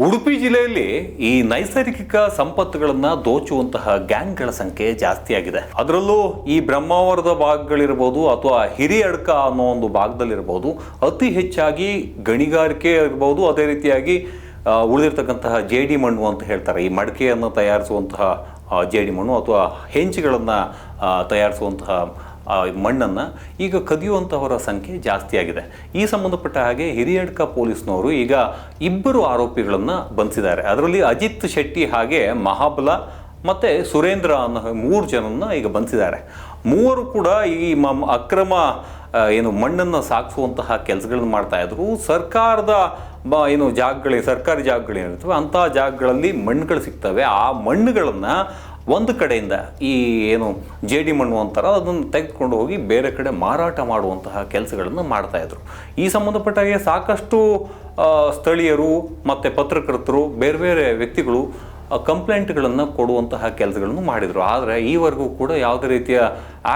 ಉಡುಪಿ ಜಿಲ್ಲೆಯಲ್ಲಿ ಈ ನೈಸರ್ಗಿಕ ಸಂಪತ್ತುಗಳನ್ನು ದೋಚುವಂತಹ ಗ್ಯಾಂಗ್ಗಳ ಸಂಖ್ಯೆ ಜಾಸ್ತಿ ಆಗಿದೆ. ಅದರಲ್ಲೂ ಈ ಬ್ರಹ್ಮಾವರದ ಭಾಗಗಳಿರ್ಬೋದು ಅಥವಾ ಹಿರಿಯಡ್ಕ ಅನ್ನೋ ಒಂದು ಭಾಗದಲ್ಲಿರ್ಬೋದು ಅತಿ ಹೆಚ್ಚಾಗಿ ಗಣಿಗಾರಿಕೆ ಇರ್ಬೋದು. ಅದೇ ರೀತಿಯಾಗಿ ಉಳಿದಿರ್ತಕ್ಕಂತಹ ಜೇಡಿ ಮಣ್ಣು ಅಂತ ಹೇಳ್ತಾರೆ. ಈ ಮಡಿಕೆಯನ್ನು ತಯಾರಿಸುವಂತಹ ಜೇಡಿ ಮಣ್ಣು ಅಥವಾ ಹೆಂಚುಗಳನ್ನು ತಯಾರಿಸುವಂತಹ ಮಣ್ಣನ್ನು ಈಗ ಕದಿಯುವಂಥವರ ಸಂಖ್ಯೆ ಜಾಸ್ತಿ ಆಗಿದೆ. ಈ ಸಂಬಂಧಪಟ್ಟ ಹಾಗೆ ಹಿರಿಯಡ್ಕ ಪೊಲೀಸ್ನವರು ಈಗ ಇಬ್ಬರು ಆರೋಪಿಗಳನ್ನು ಬಂಧಿಸಿದ್ದಾರೆ. ಅದರಲ್ಲಿ ಅಜಿತ್ ಶೆಟ್ಟಿ ಹಾಗೆ ಮಹಾಬಲ ಮತ್ತು ಸುರೇಂದ್ರ ಅನ್ನೋ 3 ಜನನ್ನ ಈಗ ಬಂಧಿಸಿದ್ದಾರೆ. ಮೂವರು ಕೂಡ ಈ ಅಕ್ರಮ ಮಣ್ಣನ್ನು ಸಾಗಿಸುವಂತಹ ಕೆಲಸಗಳನ್ನು ಮಾಡ್ತಾ ಇದ್ರು. ಸರ್ಕಾರದ ಸರ್ಕಾರಿ ಜಾಗಗಳೇನಿರ್ತವೆ ಅಂಥ ಜಾಗಗಳಲ್ಲಿ ಮಣ್ಣುಗಳು ಸಿಗ್ತವೆ. ಆ ಮಣ್ಣುಗಳನ್ನು ಒಂದು ಕಡೆಯಿಂದ ಈ ಜೇಡಿ ಮಣ್ಣು ಅಂತಾರ ಅದನ್ನು ತೆಗೆದುಕೊಂಡು ಹೋಗಿ ಬೇರೆ ಕಡೆ ಮಾರಾಟ ಮಾಡುವಂತಹ ಕೆಲಸಗಳನ್ನು ಮಾಡ್ತಾಯಿದ್ರು. ಈ ಸಂಬಂಧಪಟ್ಟಾಗೆ ಸಾಕಷ್ಟು ಸ್ಥಳೀಯರು ಮತ್ತು ಪತ್ರಕರ್ತರು ಬೇರೆ ಬೇರೆ ವ್ಯಕ್ತಿಗಳು ಕಂಪ್ಲೇಂಟ್ಗಳನ್ನು ಕೊಡುವಂತಹ ಕೆಲಸಗಳನ್ನು ಮಾಡಿದರು. ಆದರೆ ಈವರೆಗೂ ಕೂಡ ಯಾವುದೇ ರೀತಿಯ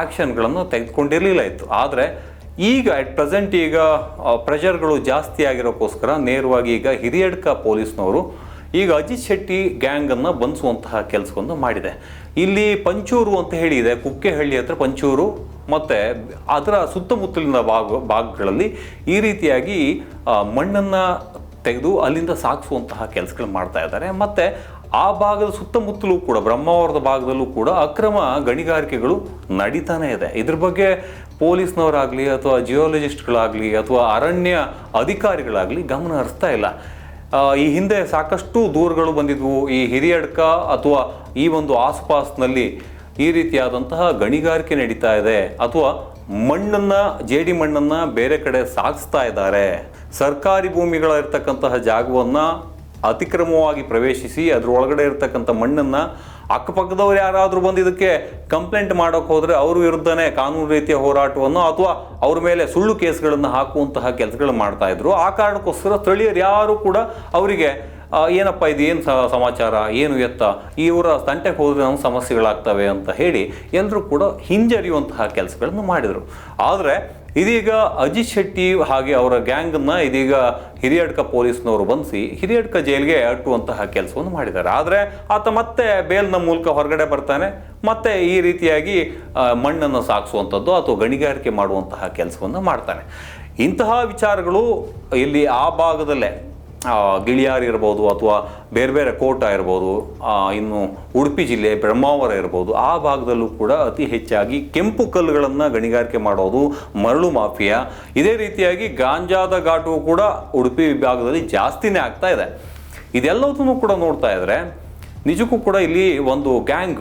ಆ್ಯಕ್ಷನ್ಗಳನ್ನು ತೆಗೆದುಕೊಂಡಿರಲಿಲ್ಲ ಇತ್ತು. ಆದರೆ ಈಗ ಅಟ್ ಪ್ರೆಸೆಂಟ್ ಈಗ ಪ್ರೆಷರ್ಗಳು ಜಾಸ್ತಿ ಆಗಿರೋಕ್ಕೋಸ್ಕರ ನೇರವಾಗಿ ಈಗ ಹಿರಿಯಡ್ಕ ಪೊಲೀಸ್ನವರು ಈಗ ಅಜಿತ್ ಶೆಟ್ಟಿ ಗ್ಯಾಂಗನ್ನು ಬಂಧಿಸುವಂತಹ ಕೆಲಸವನ್ನು ಮಾಡಿದೆ. ಇಲ್ಲಿ ಪಂಚೂರು ಅಂತ ಹೇಳಿದೆ, ಕುಕ್ಕೆಹಳ್ಳಿ ಹತ್ರ ಪಂಚೂರು ಮತ್ತು ಅದರ ಸುತ್ತಮುತ್ತಲಿನ ಭಾಗಗಳಲ್ಲಿ ಈ ರೀತಿಯಾಗಿ ಮಣ್ಣನ್ನು ತೆಗೆದು ಅಲ್ಲಿಂದ ಸಾಗಿಸುವಂತಹ ಕೆಲಸಗಳು ಮಾಡ್ತಾ ಇದ್ದಾರೆ. ಮತ್ತು ಆ ಭಾಗದ ಸುತ್ತಮುತ್ತಲೂ ಕೂಡ ಬ್ರಹ್ಮಾವರದ ಭಾಗದಲ್ಲೂ ಕೂಡ ಅಕ್ರಮ ಗಣಿಗಾರಿಕೆಗಳು ನಡೀತಾನೆ ಇದೆ. ಇದ್ರ ಬಗ್ಗೆ ಪೊಲೀಸ್ನವರಾಗಲಿ ಅಥವಾ ಜಿಯೋಲಜಿಸ್ಟ್ಗಳಾಗಲಿ ಅಥವಾ ಅರಣ್ಯ ಅಧಿಕಾರಿಗಳಾಗಲಿ ಗಮನ ಹರಿಸ್ತಾ ಇಲ್ಲ. ಈ ಹಿಂದೆ ಸಾಕಷ್ಟು ದೂರುಗಳು ಬಂದಿದ್ವು. ಈ ಹಿರಿಯಡ್ಕ ಅಥವಾ ಈ ಒಂದು ಆಸುಪಾಸಿನಲ್ಲಿ ಈ ರೀತಿಯಾದಂತಹ ಗಣಿಗಾರಿಕೆ ನಡೀತಾ ಇದೆ ಅಥವಾ ಜೇಡಿ ಮಣ್ಣನ್ನು ಬೇರೆ ಕಡೆ ಸಾಗಿಸ್ತಾ ಇದ್ದಾರೆ. ಸರ್ಕಾರಿ ಭೂಮಿಗಳಿರ್ತಕ್ಕಂತಹ ಜಾಗವನ್ನು ಅತಿಕ್ರಮವಾಗಿ ಪ್ರವೇಶಿಸಿ ಅದರೊಳಗಡೆ ಇರ್ತಕ್ಕಂಥ ಮಣ್ಣನ್ನು ಅಕ್ಕಪಕ್ಕದವ್ರು ಯಾರಾದರೂ ಬಂದು ಇದಕ್ಕೆ ಕಂಪ್ಲೇಂಟ್ ಮಾಡೋಕೆ ಹೋದರೆ ಅವ್ರ ವಿರುದ್ಧನೇ ಕಾನೂನು ರೀತಿಯ ಹೋರಾಟವನ್ನು ಅಥವಾ ಅವ್ರ ಮೇಲೆ ಸುಳ್ಳು ಕೇಸ್ಗಳನ್ನು ಹಾಕುವಂತಹ ಕೆಲಸಗಳು ಮಾಡ್ತಾಯಿದ್ರು. ಆ ಕಾರಣಕ್ಕೋಸ್ಕರ ಸ್ಥಳೀಯರು ಯಾರು ಕೂಡ ಅವರಿಗೆ ಏನಪ್ಪ ಇದು ಏನು ಸಮಾಚಾರ ಏನು ಎತ್ತ ಇವರ ತಂಟೆಗೆ ಹೋದರೆ ನಮ್ಗೆ ಸಮಸ್ಯೆಗಳಾಗ್ತವೆ ಅಂತ ಹೇಳಿ ಎಲ್ಲರೂ ಕೂಡ ಹಿಂಜರಿಯುವಂತಹ ಕೆಲಸಗಳನ್ನು ಮಾಡಿದರು. ಆದರೆ ಇದೀಗ ಅಜಿತ್ ಶೆಟ್ಟಿ ಹಾಗೆ ಅವರ ಗ್ಯಾಂಗನ್ನು ಇದೀಗ ಹಿರಿಯಡ್ಕ ಪೊಲೀಸ್ನವರು ಬಂಧಿಸಿ ಹಿರಿಯಡ್ಕ ಜೈಲಿಗೆ ಅಟ್ಟುವಂತಹ ಕೆಲಸವನ್ನು ಮಾಡಿದ್ದಾರೆ. ಆದರೆ ಆತ ಮತ್ತೆ ಬೇಲ್ನ ಮೂಲಕ ಹೊರಗಡೆ ಬರ್ತಾನೆ, ಮತ್ತೆ ಈ ರೀತಿಯಾಗಿ ಮಣ್ಣನ್ನು ಸಾಗಿಸುವಂಥದ್ದು ಅಥವಾ ಗಣಿಗಾರಿಕೆ ಮಾಡುವಂತಹ ಕೆಲಸವನ್ನು ಮಾಡ್ತಾನೆ. ಇಂತಹ ವಿಚಾರಗಳು ಇಲ್ಲಿ ಆ ಭಾಗದಲ್ಲೇ ಗಿಳಿಯಾರ್ ಇರ್ಬೋದು ಅಥವಾ ಬೇರೆ ಬೇರೆ ಕೋಟ ಇರ್ಬೋದು, ಇನ್ನು ಉಡುಪಿ ಜಿಲ್ಲೆ ಬ್ರಹ್ಮಾವರ ಇರ್ಬೋದು, ಆ ಭಾಗದಲ್ಲೂ ಕೂಡ ಅತಿ ಹೆಚ್ಚಾಗಿ ಕೆಂಪು ಕಲ್ಲುಗಳನ್ನು ಗಣಿಗಾರಿಕೆ ಮಾಡೋದು, ಮರಳು ಮಾಫಿಯಾ, ಇದೇ ರೀತಿಯಾಗಿ ಗಾಂಜಾದ ಘಾಟು ಕೂಡ ಉಡುಪಿ ವಿಭಾಗದಲ್ಲಿ ಜಾಸ್ತಿನೇ ಆಗ್ತಾ ಇದೆ. ಇದೆಲ್ಲದನ್ನು ಕೂಡ ನೋಡ್ತಾ ಇದ್ರೆ ನಿಜಕ್ಕೂ ಕೂಡ ಇಲ್ಲಿ ಒಂದು ಗ್ಯಾಂಗ್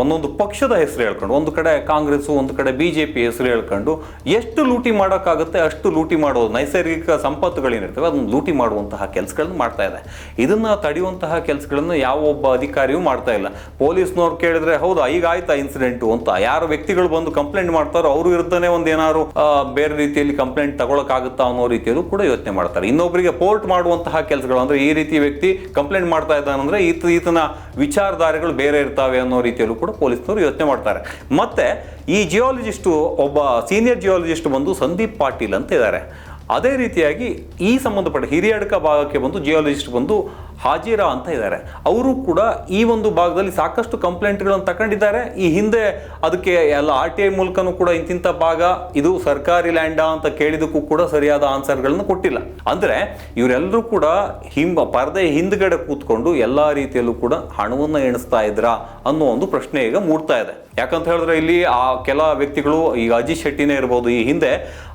ಒಂದೊಂದು ಪಕ್ಷದ ಹೆಸರು ಹೇಳ್ಕೊಂಡು, ಒಂದು ಕಡೆ ಕಾಂಗ್ರೆಸ್ಸು, ಒಂದು ಕಡೆ BJP ಹೆಸರು ಹೇಳ್ಕೊಂಡು ಎಷ್ಟು ಲೂಟಿ ಮಾಡೋಕ್ಕಾಗುತ್ತೆ ಅಷ್ಟು ಲೂಟಿ ಮಾಡೋದು, ನೈಸರ್ಗಿಕ ಸಂಪತ್ತುಗಳೇನಿರ್ತವೆ ಅದನ್ನು ಲೂಟಿ ಮಾಡುವಂತಹ ಕೆಲಸಗಳನ್ನು ಮಾಡ್ತಾ ಇದೆ. ಇದನ್ನು ತಡೆಯುವಂತಹ ಕೆಲಸಗಳನ್ನು ಯಾವ ಒಬ್ಬ ಅಧಿಕಾರಿಯೂ ಮಾಡ್ತಾ ಇಲ್ಲ. ಪೊಲೀಸ್ನವ್ರು ಕೇಳಿದ್ರೆ ಹೌದಾ ಈಗ ಆಯ್ತಾ ಇನ್ಸಿಡೆಂಟು ಅಂತ ಯಾರು ವ್ಯಕ್ತಿಗಳು ಬಂದು ಕಂಪ್ಲೇಂಟ್ ಮಾಡ್ತಾರೋ ಅವ್ರ ವಿರುದ್ಧನೇ ಒಂದು ಏನಾದ್ರು ಬೇರೆ ರೀತಿಯಲ್ಲಿ ಕಂಪ್ಲೇಂಟ್ ತಗೊಳಕ್ಕಾಗುತ್ತಾ ಅನ್ನೋ ರೀತಿಯಲ್ಲೂ ಕೂಡ ಯೋಚನೆ ಮಾಡ್ತಾರೆ. ಇನ್ನೊಬ್ಬರಿಗೆ ಪೋರ್ಟ್ ಮಾಡುವಂತಹ ಕೆಲಸಗಳು ಅಂದರೆ ಈ ರೀತಿ ವ್ಯಕ್ತಿ ಕಂಪ್ಲೇಂಟ್ ಮಾಡ್ತಾ ಇದ್ದಾನಂದ್ರೆ ಈತನ ವಿಚಾರಧಾರೆಗಳು ಬೇರೆ ಇರ್ತಾವೆ ಅನ್ನೋ ರೀತಿಯಲ್ಲೂ ಕೂಡ ಪೊಲೀಸ್ನವರು ಯೋಚನೆ ಮಾಡ್ತಾರೆ. ಮತ್ತೆ ಈ ಜಿಯಾಲಜಿಸ್ಟು ಒಬ್ಬ ಸೀನಿಯರ್ ಜಿಯಾಲಜಿಸ್ಟ್ ಬಂದು ಸಂದೀಪ್ ಪಾಟೀಲ್ ಅಂತ ಇದ್ದಾರೆ. ಅದೇ ರೀತಿಯಾಗಿ ಈ ಸಂಬಂಧಪಟ್ಟ ಹಿರಿಯಡ್ಕ ಭಾಗಕ್ಕೆ ಬಂದು ಜಿಯಾಲಜಿಸ್ಟ್ ಬಂದು ಹಾಜಿರಾ ಅಂತ ಇದ್ದಾರೆ. ಅವರು ಕೂಡ ಈ ಒಂದು ಭಾಗದಲ್ಲಿ ಸಾಕಷ್ಟು ಕಂಪ್ಲೇಂಟ್ಗಳನ್ನು ತಗೊಂಡಿದ್ದಾರೆ. ಈ ಹಿಂದೆ ಅದಕ್ಕೆ ಎಲ್ಲ RTI ಮೂಲಕನೂ ಕೂಡ ಇಂತಿಂಥ ಭಾಗ ಇದು ಸರ್ಕಾರಿ ಲ್ಯಾಂಡಾ ಅಂತ ಕೇಳಿದಕ್ಕೂ ಕೂಡ ಸರಿಯಾದ ಆನ್ಸರ್ಗಳನ್ನು ಕೊಟ್ಟಿಲ್ಲ. ಅಂದರೆ ಇವರೆಲ್ಲರೂ ಕೂಡ ಪರದೆ ಹಿಂದ್ಗಡೆ ಕೂತ್ಕೊಂಡು ಎಲ್ಲ ರೀತಿಯಲ್ಲೂ ಕೂಡ ಹಣವನ್ನು ಎಣಿಸ್ತಾ ಇದ್ರಾ ಅನ್ನೋ ಒಂದು ಪ್ರಶ್ನೆ ಈಗ ಮೂಡ್ತಾ ಇದೆ. ಯಾಕಂತ ಹೇಳಿದ್ರೆ ಇಲ್ಲಿ ಆ ಕೆಲ ವ್ಯಕ್ತಿಗಳು, ಈಗ ಅಜಿತ್ ಶೆಟ್ಟಿನೇ ಇರ್ಬೋದು, ಈ ಹಿಂದೆ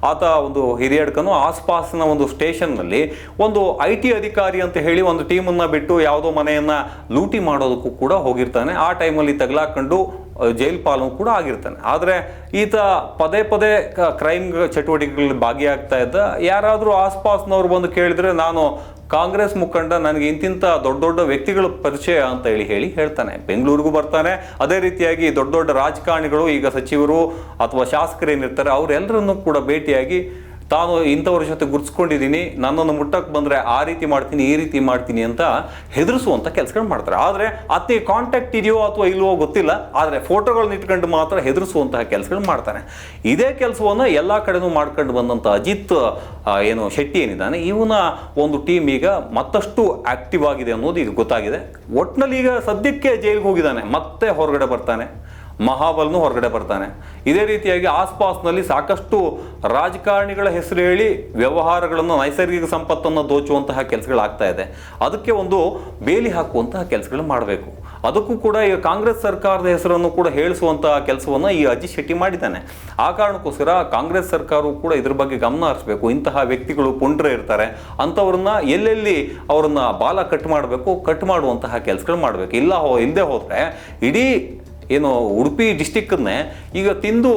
ಆತ ಒಂದು ಹಿರಿಯಡ್ಕನು ಆಸ್ಪಾಸಿನ ಒಂದು ಸ್ಟೇಷನ್ನಲ್ಲಿ ಒಂದು IT ಅಧಿಕಾರಿ ಅಂತ ಹೇಳಿ ಒಂದು ಟೀಮನ್ನು ಬಿಟ್ಟು ಯಾವುದೋ ಮನೆಯನ್ನು ಲೂಟಿ ಮಾಡೋದಕ್ಕೂ ಕೂಡ ಹೋಗಿರ್ತಾನೆ. ಆ ಟೈಮಲ್ಲಿ ತಗಲಾಕೊಂಡು ಜೈಲ್ ಪಾಲೂ ಕೂಡ ಆಗಿರ್ತಾನೆ. ಆದರೆ ಈತ ಪದೇ ಪದೇ ಕ್ರೈಮ್ ಚಟುವಟಿಕೆಗಳಲ್ಲಿ ಭಾಗಿಯಾಗ್ತಾ ಇದ್ದ. ಯಾರಾದರೂ ಆಸ್ಪಾಸ್ನವ್ರು ಬಂದು ಕೇಳಿದರೆ ನಾನು ಕಾಂಗ್ರೆಸ್ ಮುಖಂಡ, ನನಗೆ ಇಂತಿಂಥ ದೊಡ್ಡ ದೊಡ್ಡ ವ್ಯಕ್ತಿಗಳ ಪರಿಚಯ ಅಂತ ಹೇಳ್ತಾನೆ. ಬೆಂಗಳೂರಿಗೂ ಬರ್ತಾನೆ. ಅದೇ ರೀತಿಯಾಗಿ ದೊಡ್ಡ ದೊಡ್ಡ ರಾಜಕಾರಣಿಗಳು, ಈಗ ಸಚಿವರು ಅಥವಾ ಶಾಸಕರು ಏನಿರ್ತಾರೆ ಅವರೆಲ್ಲರನ್ನೂ ಕೂಡ ಭೇಟಿಯಾಗಿ ತಾನು ಇಂಥವ್ರ ಜೊತೆ ಗುರ್ಸ್ಕೊಂಡಿದ್ದೀನಿ, ನನ್ನನ್ನು ಮುಟ್ಟಕ್ಕೆ ಬಂದರೆ ಆ ರೀತಿ ಮಾಡ್ತೀನಿ ಈ ರೀತಿ ಮಾಡ್ತೀನಿ ಅಂತ ಹೆದರಿಸುವಂಥ ಕೆಲಸಗಳು ಮಾಡ್ತಾರೆ. ಆದರೆ ಅತಿ ಕಾಂಟ್ಯಾಕ್ಟ್ ಇದೆಯೋ ಅಥವಾ ಇಲ್ವೋ ಗೊತ್ತಿಲ್ಲ, ಆದರೆ ಫೋಟೋಗಳನ್ನ ಇಟ್ಕೊಂಡು ಮಾತ್ರ ಹೆದರಿಸುವಂತಹ ಕೆಲಸಗಳು ಮಾಡ್ತಾನೆ. ಇದೇ ಕೆಲಸವನ್ನು ಎಲ್ಲ ಕಡೆನೂ ಮಾಡ್ಕೊಂಡು ಬಂದಂಥ ಅಜಿತ್ ಏನು ಶೆಟ್ಟಿ ಏನಿದ್ದಾನೆ, ಇವನ ಒಂದು ಟೀಮ್ ಈಗ ಮತ್ತಷ್ಟು ಆಕ್ಟಿವ್ ಆಗಿದೆ ಅನ್ನೋದು ಈಗ ಗೊತ್ತಾಗಿದೆ. ಒಟ್ಟಿನಲ್ಲಿ ಈಗ ಸದ್ಯಕ್ಕೆ ಜೈಲಿಗೆ ಹೋಗಿದ್ದಾನೆ, ಮತ್ತೆ ಹೊರಗಡೆ ಬರ್ತಾನೆ, ಮಹಾಬಲ್ನು ಹೊರಗಡೆ ಬರ್ತಾನೆ. ಇದೇ ರೀತಿಯಾಗಿ ಆಸ್ಪಾಸ್ನಲ್ಲಿ ಸಾಕಷ್ಟು ರಾಜಕಾರಣಿಗಳ ಹೆಸರು ಹೇಳಿ ವ್ಯವಹಾರಗಳನ್ನು, ನೈಸರ್ಗಿಕ ಸಂಪತ್ತನ್ನು ದೋಚುವಂತಹ ಕೆಲಸಗಳಾಗ್ತಾ ಇದೆ. ಅದಕ್ಕೆ ಒಂದು ಬೇಲಿ ಹಾಕುವಂತಹ ಕೆಲಸಗಳು ಮಾಡಬೇಕು. ಅದಕ್ಕೂ ಕೂಡ ಈಗ ಕಾಂಗ್ರೆಸ್ ಸರ್ಕಾರದ ಹೆಸರನ್ನು ಕೂಡ ಹೇಳಿಸುವಂತಹ ಕೆಲಸವನ್ನು ಈ ಅಜಿತ್ ಶೆಟ್ಟಿ ಮಾಡಿದ್ದಾನೆ. ಆ ಕಾರಣಕ್ಕೋಸ್ಕರ ಕಾಂಗ್ರೆಸ್ ಸರ್ಕಾರವು ಕೂಡ ಇದ್ರ ಬಗ್ಗೆ ಗಮನ ಹರಿಸಬೇಕು. ಇಂತಹ ವ್ಯಕ್ತಿಗಳು ಪುಂಡ್ರೆ ಇರ್ತಾರೆ, ಅಂಥವ್ರನ್ನ ಎಲ್ಲೆಲ್ಲಿ ಅವ್ರನ್ನ ಬಾಲ ಕಟ್ ಮಾಡಬೇಕು, ಕಟ್ ಮಾಡುವಂತಹ ಕೆಲಸಗಳು ಮಾಡಬೇಕು. ಇಲ್ಲದೆ ಹೋದರೆ ಇಡೀ ಏನು ಉಡುಪಿ ಡಿಸ್ಟಿಕ್ಕನ್ನೇ ಈಗ ತಿಂದು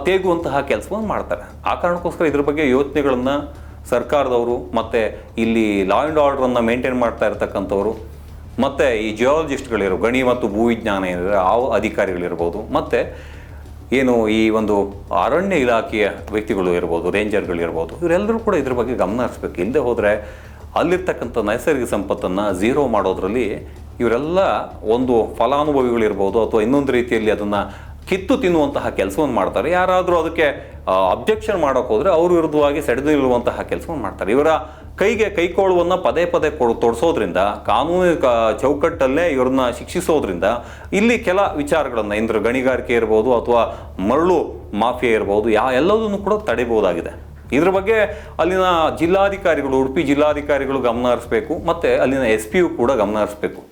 ತೇಗುವಂತಹ ಕೆಲಸವನ್ನು ಮಾಡ್ತಾರೆ. ಆ ಕಾರಣಕ್ಕೋಸ್ಕರ ಇದ್ರ ಬಗ್ಗೆ ಯೋಚನೆಗಳನ್ನು ಸರ್ಕಾರದವರು, ಮತ್ತು ಇಲ್ಲಿ ಲಾ ಆ್ಯಂಡ್ ಆರ್ಡ್ರನ್ನು ಮೇಂಟೈನ್ ಮಾಡ್ತಾ ಇರ್ತಕ್ಕಂಥವ್ರು, ಮತ್ತು ಈ ಜಿಯಾಲಜಿಸ್ಟ್ಗಳಿರೋ ಗಣಿ ಮತ್ತು ಭೂವಿಜ್ಞಾನ ಏನಿದೆ ಆ ಅಧಿಕಾರಿಗಳಿರ್ಬೋದು, ಮತ್ತು ಏನು ಈ ಒಂದು ಅರಣ್ಯ ಇಲಾಖೆಯ ವ್ಯಕ್ತಿಗಳು ಇರ್ಬೋದು, ರೇಂಜರ್ಗಳಿರ್ಬೋದು, ಇವರೆಲ್ಲರೂ ಕೂಡ ಇದ್ರ ಬಗ್ಗೆ ಗಮನ ಹರಿಸ್ಬೇಕು. ಇಲ್ಲದೆ ಹೋದರೆ ಅಲ್ಲಿರ್ತಕ್ಕಂಥ ನೈಸರ್ಗಿಕ ಸಂಪತ್ತನ್ನು ಝೀರೋ ಮಾಡೋದ್ರಲ್ಲಿ ಇವರೆಲ್ಲ ಒಂದು ಫಲಾನುಭವಿಗಳಿರ್ಬೋದು ಅಥವಾ ಇನ್ನೊಂದು ರೀತಿಯಲ್ಲಿ ಅದನ್ನು ಕಿತ್ತು ತಿನ್ನುವಂತಹ ಕೆಲಸವನ್ನು ಮಾಡ್ತಾರೆ. ಯಾರಾದರೂ ಅದಕ್ಕೆ ಅಬ್ಜೆಕ್ಷನ್ ಮಾಡೋಕೆ ಹೋದರೆ ಅವ್ರ ವಿರುದ್ಧವಾಗಿ ಸೆಡೆದು ನಿಲ್ಲುವಂತಹ ಕೆಲಸವನ್ನು ಮಾಡ್ತಾರೆ. ಇವರ ಕೈಗೆ ಕೈಕೋಳುವನ್ನು ಪದೇ ಪದೇ ತೊಡಸೋದ್ರಿಂದ, ಕಾನೂನು ಚೌಕಟ್ಟಲ್ಲೇ ಇವ್ರನ್ನ ಶಿಕ್ಷಿಸೋದ್ರಿಂದ ಇಲ್ಲಿ ಕೆಲ ವಿಚಾರಗಳನ್ನು ಇಂದ್ರ ಗಣಿಗಾರಿಕೆ ಇರ್ಬೋದು ಅಥವಾ ಮರಳು ಮಾಫಿಯಾ ಇರ್ಬೋದು, ಎಲ್ಲದನ್ನು ಕೂಡ ತಡೆಯಬಹುದಾಗಿದೆ. ಇದ್ರ ಬಗ್ಗೆ ಅಲ್ಲಿನ ಜಿಲ್ಲಾಧಿಕಾರಿಗಳು, ಉಡುಪಿ ಜಿಲ್ಲಾಧಿಕಾರಿಗಳು ಗಮನ ಹರಿಸಬೇಕು, ಮತ್ತು ಅಲ್ಲಿನ SP ಕೂಡ ಗಮನ ಹರಿಸಬೇಕು.